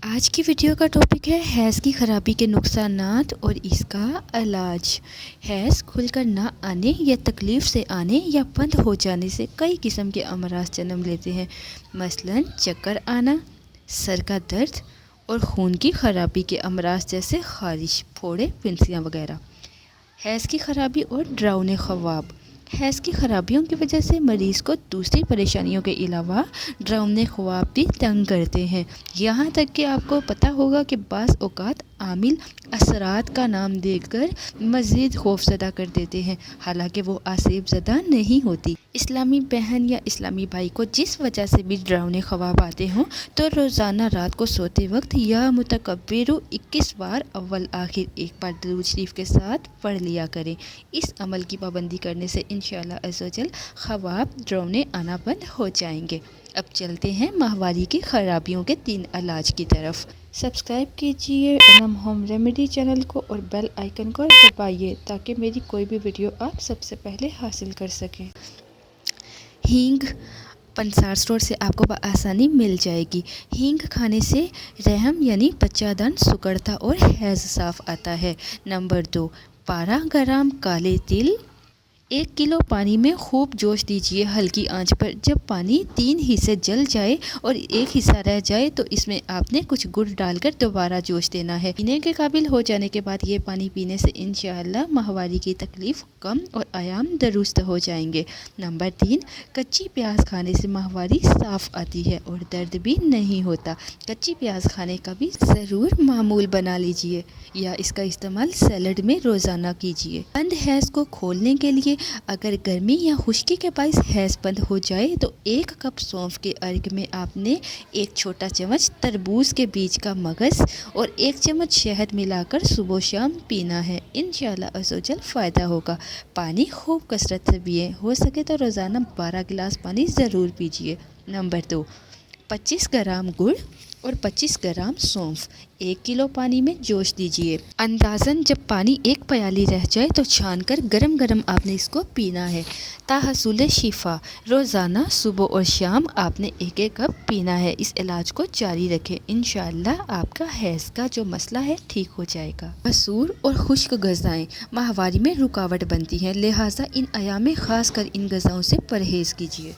آج کی ویڈیو کا ٹاپک ہے حیض کی خرابی کے نقصانات اور اس کا علاج۔ حیض کھل کر نہ آنے یا تکلیف سے آنے یا بند ہو جانے سے کئی قسم کے امراض جنم لیتے ہیں، مثلاً چکر آنا، سر کا درد اور خون کی خرابی کے امراض جیسے خارش، پھوڑے، پھنسیاں وغیرہ۔ حیض کی خرابی اور ڈراؤنے خواب۔ حیض کی خرابیوں کی وجہ سے مریض کو دوسری پریشانیوں کے علاوہ ڈراؤنے خواب بھی تنگ کرتے ہیں، یہاں تک کہ آپ کو پتہ ہوگا کہ بعض اوقات عامل اثرات کا نام دے کر مزید خوفزدہ کر دیتے ہیں، حالانکہ وہ آسیب زدہ نہیں ہوتی۔ اسلامی بہن یا اسلامی بھائی کو جس وجہ سے بھی ڈراؤنے خواب آتے ہوں تو روزانہ رات کو سوتے وقت یا متکبر 21 بار اول آخر ایک بار درود شریف کے ساتھ پڑھ لیا کریں۔ اس عمل کی پابندی کرنے سے انشاءاللہ عزوجل خواب ڈراؤنے آنا بند ہو جائیں گے۔ اب چلتے ہیں ماہواری کی خرابیوں کے 3 علاج کی طرف۔ سبسکرائب کیجئے انم ہوم ریمیڈی چینل کو اور بیل آئیکن کو دبائیے تاکہ میری کوئی بھی ویڈیو آپ سب سے پہلے حاصل کر سکیں۔ ہینگ پنسار اسٹور سے آپ کو بآسانی مل جائے گی۔ ہینگ کھانے سے رحم یعنی بچہ دان سکڑتا اور حیض صاف آتا ہے۔ نمبر 2، 12 گرام کالے تل 1 کلو پانی میں خوب جوش دیجیے ہلکی آنچ پر۔ جب پانی 3 حصے جل جائے اور 1 حصہ رہ جائے تو اس میں آپ نے کچھ گڑ ڈال کر دوبارہ جوش دینا ہے۔ پینے کے قابل ہو جانے کے بعد یہ پانی پینے سے انشاءاللہ ماہواری کی تکلیف کم اور ایام درست ہو جائیں گے۔ نمبر 3، کچی پیاز کھانے سے ماہواری صاف آتی ہے اور درد بھی نہیں ہوتا۔ کچی پیاز کھانے کا بھی ضرور معمول بنا لیجیے یا اس کا استعمال سیلڈ میں روزانہ کیجیے۔ بند حیض کو کھولنے کے لیے اگر گرمی یا خشکی کے باعث حیض بند ہو جائے تو 1 کپ سونف کے عرق میں آپ نے 1 چھوٹا چمچ تربوز کے بیج کا مغز اور 1 چمچ شہد ملا کر صبح و شام پینا ہے، انشاءاللہ عزوجل فائدہ ہوگا۔ پانی خوب کثرت سے پئیں، ہو سکے تو روزانہ 12 گلاس پانی ضرور پیجیے۔ نمبر 2، 25 گرام گڑ اور 25 گرام سونف 1 کلو پانی میں جوش دیجیے۔ اندازاً جب پانی 1 پیالی رہ جائے تو چھان کر گرم گرم آپ نے اس کو پینا ہے۔ تحصیل شفا، روزانہ صبح اور شام آپ نے 1 کپ پینا ہے۔ اس علاج کو جاری رکھیں، انشاءاللہ آپ کا حیض کا جو مسئلہ ہے ٹھیک ہو جائے گا۔ مسور اور خشک غذائیں ماہواری میں رکاوٹ بنتی ہیں، لہٰذا ان ایام میں خاص کر ان غذاؤں سے پرہیز کیجیے۔